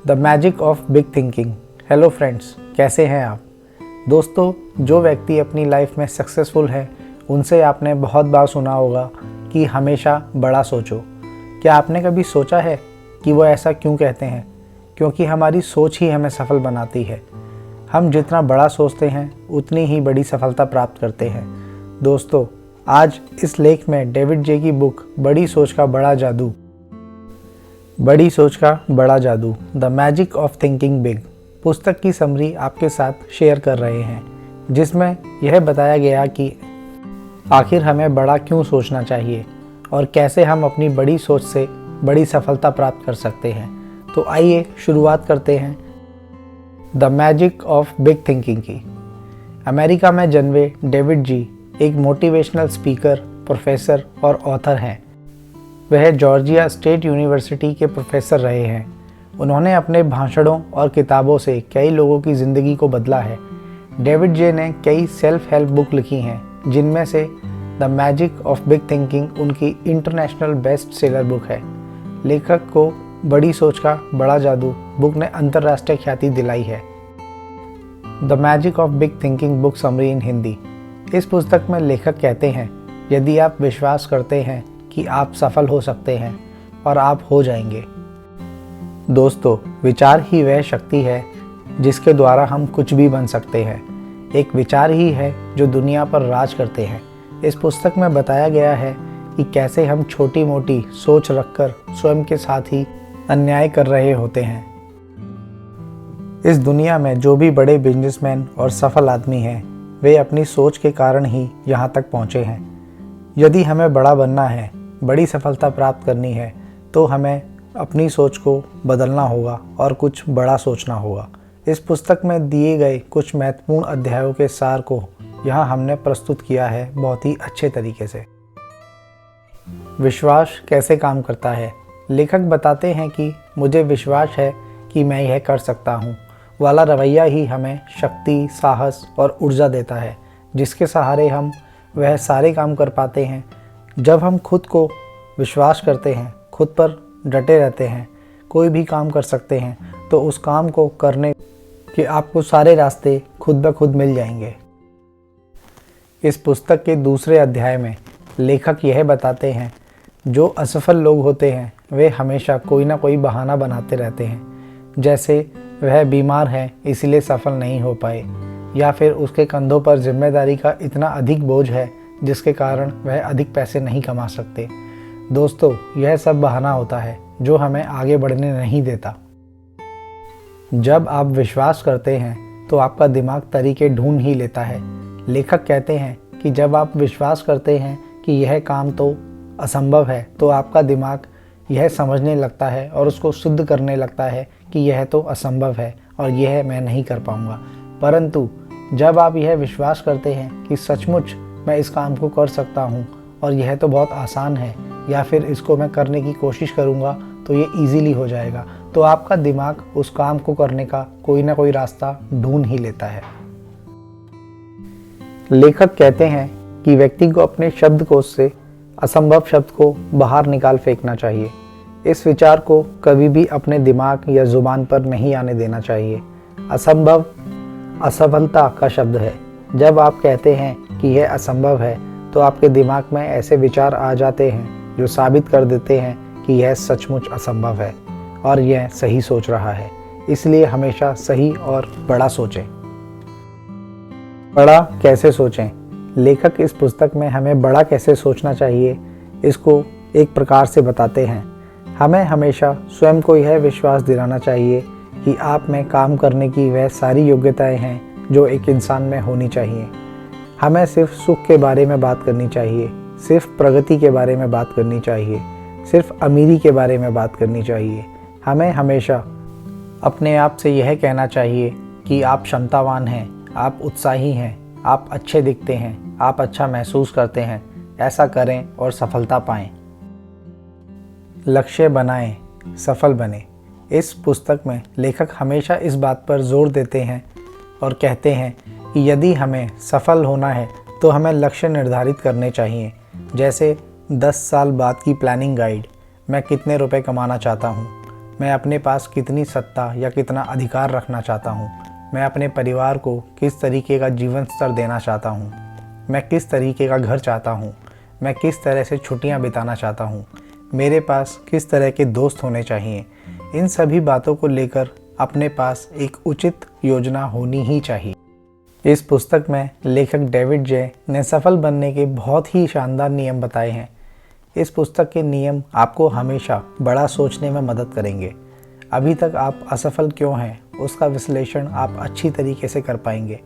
The magic of big thinking. Hello friends, कैसे हैं आप दोस्तों। जो व्यक्ति अपनी लाइफ में सक्सेसफुल है उनसे आपने बहुत बार सुना होगा कि हमेशा बड़ा सोचो। क्या आपने कभी सोचा है कि वो ऐसा क्यों कहते हैं? क्योंकि हमारी सोच ही हमें सफल बनाती है। हम जितना बड़ा सोचते हैं उतनी ही बड़ी सफलता प्राप्त करते हैं। दोस्तों, आज इस लेख में डेविड जे की बुक बड़ी सोच का बड़ा जादू the magic of thinking big पुस्तक की समरी आपके साथ शेयर कर रहे हैं, जिसमें यह बताया गया कि आखिर हमें बड़ा क्यों सोचना चाहिए और कैसे हम अपनी बड़ी सोच से बड़ी सफलता प्राप्त कर सकते हैं। तो आइए शुरुआत करते हैं the magic of big thinking की। अमेरिका में जन्मे डेविड जी एक मोटिवेशनल स्पीकर, प्रोफेसर और ऑथर हैं। वह जॉर्जिया स्टेट यूनिवर्सिटी के प्रोफेसर रहे हैं। उन्होंने अपने भाषणों और किताबों से कई लोगों की ज़िंदगी को बदला है। डेविड जे ने कई सेल्फ हेल्प बुक लिखी हैं, जिनमें से the magic of big thinking उनकी इंटरनेशनल बेस्ट सेलर बुक है। लेखक को बड़ी सोच का बड़ा जादू बुक ने अंतर्राष्ट्रीय ख्याति दिलाई है। The magic of big thinking book summary इन हिंदी। इस पुस्तक में लेखक कहते हैं, यदि आप विश्वास करते हैं कि आप सफल हो सकते हैं और आप हो जाएंगे। दोस्तों, विचार ही वह शक्ति है जिसके द्वारा हम कुछ भी बन सकते हैं। एक विचार ही है जो दुनिया पर राज करते हैं। इस पुस्तक में बताया गया है कि कैसे हम छोटी मोटी सोच रखकर स्वयं के साथ ही अन्याय कर रहे होते हैं। इस दुनिया में जो भी बड़े बिजनेसमैन और सफल आदमी हैं, वे अपनी सोच के कारण ही यहाँ तक पहुँचे हैं। यदि हमें बड़ा बनना है, बड़ी सफलता प्राप्त करनी है, तो हमें अपनी सोच को बदलना होगा और कुछ बड़ा सोचना होगा। इस पुस्तक में दिए गए कुछ महत्वपूर्ण अध्यायों के सार को यहाँ हमने प्रस्तुत किया है बहुत ही अच्छे तरीके से। विश्वास कैसे काम करता है? लेखक बताते हैं कि मुझे विश्वास है कि मैं यह कर सकता हूँ वाला रवैया ही हमें शक्ति, साहस और ऊर्जा देता है, जिसके सहारे हम वह सारे काम कर पाते हैं। जब हम खुद को विश्वास करते हैं, खुद पर डटे रहते हैं, कोई भी काम कर सकते हैं, तो उस काम को करने के आपको सारे रास्ते खुद ब खुद मिल जाएंगे। इस पुस्तक के दूसरे अध्याय में लेखक यह बताते हैं, जो असफल लोग होते हैं वे हमेशा कोई ना कोई बहाना बनाते रहते हैं। जैसे वह बीमार है इसलिए सफल नहीं हो पाए, या फिर उसके कंधों पर जिम्मेदारी का इतना अधिक बोझ है जिसके कारण वह अधिक पैसे नहीं कमा सकते। दोस्तों, यह सब बहाना होता है जो हमें आगे बढ़ने नहीं देता। जब आप विश्वास करते हैं तो आपका दिमाग तरीके ढूंढ ही लेता है। लेखक कहते हैं कि जब आप विश्वास करते हैं कि यह काम तो असंभव है, तो आपका दिमाग यह समझने लगता है और उसको सिद्ध करने लगता है कि यह तो असंभव है और यह मैं नहीं कर पाऊंगा। परंतु जब आप यह विश्वास करते हैं कि सचमुच मैं इस काम को कर सकता हूँ और यह तो बहुत आसान है, या फिर इसको मैं करने की कोशिश करूँगा तो ये इजीली हो जाएगा, तो आपका दिमाग उस काम को करने का कोई ना कोई रास्ता ढूंढ ही लेता है। लेखक कहते हैं कि व्यक्ति को अपने शब्दकोश से असंभव शब्द को बाहर निकाल फेंकना चाहिए। इस विचार को कभी भी अपने दिमाग या जुबान पर नहीं आने देना चाहिए। असंभव असफलता का शब्द है। जब आप कहते हैं कि यह असंभव है, तो आपके दिमाग में ऐसे विचार आ जाते हैं जो साबित कर देते हैं कि यह सचमुच असंभव है और यह सही सोच रहा है। इसलिए हमेशा सही और बड़ा सोचें। बड़ा कैसे सोचें? लेखक इस पुस्तक में हमें बड़ा कैसे सोचना चाहिए इसको एक प्रकार से बताते हैं। हमें हमेशा स्वयं को यह विश्वास दिलाना चाहिए कि आप में काम करने की वह सारी योग्यताएं हैं जो एक इंसान में होनी चाहिए। हमें सिर्फ सुख के बारे में बात करनी चाहिए, सिर्फ प्रगति के बारे में बात करनी चाहिए, सिर्फ अमीरी के बारे में बात करनी चाहिए। हमें हमेशा अपने आप से यह कहना चाहिए कि आप क्षमतावान हैं, आप उत्साही हैं, आप अच्छे दिखते हैं, आप अच्छा महसूस करते हैं। ऐसा करें और सफलता पाएं। लक्ष्य बनाएं, सफल बने। इस पुस्तक में लेखक हमेशा इस बात पर जोर देते हैं और कहते हैं कि यदि हमें सफल होना है तो हमें लक्ष्य निर्धारित करने चाहिए। जैसे 10 साल बाद की प्लानिंग गाइड, मैं कितने रुपए कमाना चाहता हूँ, मैं अपने पास कितनी सत्ता या कितना अधिकार रखना चाहता हूँ, मैं अपने परिवार को किस तरीके का जीवन स्तर देना चाहता हूँ, मैं किस तरीके का घर चाहता हूँ, मैं किस तरह से छुट्टियाँ बिताना चाहता हूँ, मेरे पास किस तरह के दोस्त होने चाहिए। इन सभी बातों को लेकर अपने पास एक उचित योजना होनी ही चाहिए। इस पुस्तक में लेखक डेविड जे ने सफल बनने के बहुत ही शानदार नियम बताए हैं। इस पुस्तक के नियम आपको हमेशा बड़ा सोचने में मदद करेंगे। अभी तक आप असफल क्यों हैं, उसका विश्लेषण आप अच्छी तरीके से कर पाएंगे।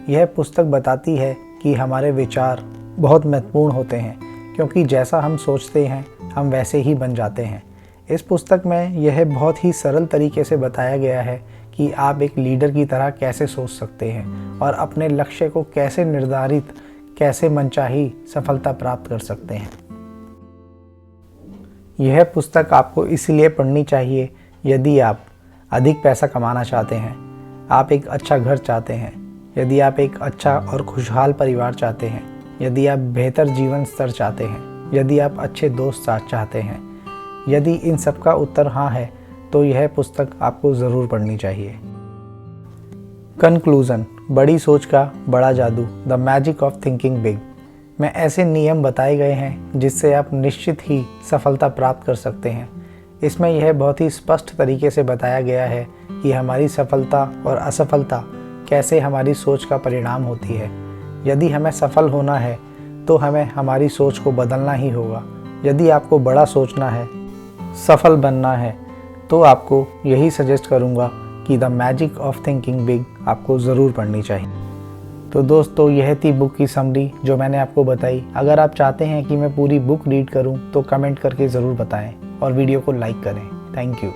यह पुस्तक बताती है कि हमारे विचार बहुत महत्वपूर्ण होते हैं, क्योंकि जैसा हम सोचते हैं हम वैसे ही बन जाते हैं। इस पुस्तक में यह बहुत ही सरल तरीके से बताया गया है कि आप एक लीडर की तरह कैसे सोच सकते हैं और अपने लक्ष्य को कैसे निर्धारित, कैसे मनचाही सफलता प्राप्त कर सकते हैं। यह पुस्तक आपको इसलिए पढ़नी चाहिए यदि आप अधिक पैसा कमाना चाहते हैं, आप एक अच्छा घर चाहते हैं, यदि आप एक अच्छा और खुशहाल परिवार चाहते हैं, यदि आप बेहतर जीवन स्तर चाहते हैं, यदि आप अच्छे दोस्त चाहते हैं। यदि इन सब का उत्तर हाँ है तो यह पुस्तक आपको ज़रूर पढ़नी चाहिए। कंक्लूज़न, बड़ी सोच का बड़ा जादू, the magic of thinking big में ऐसे नियम बताए गए हैं जिससे आप निश्चित ही सफलता प्राप्त कर सकते हैं। इसमें यह बहुत ही स्पष्ट तरीके से बताया गया है कि हमारी सफलता और असफलता कैसे हमारी सोच का परिणाम होती है। यदि हमें सफल होना है तो हमें हमारी सोच को बदलना ही होगा। यदि आपको बड़ा सोचना है, सफल बनना है, तो आपको यही सजेस्ट करूँगा कि the magic of thinking big आपको ज़रूर पढ़नी चाहिए। तो दोस्तों, यह थी बुक की समरी जो मैंने आपको बताई। अगर आप चाहते हैं कि मैं पूरी बुक रीड करूं तो कमेंट करके ज़रूर बताएं और वीडियो को लाइक करें। Thank you.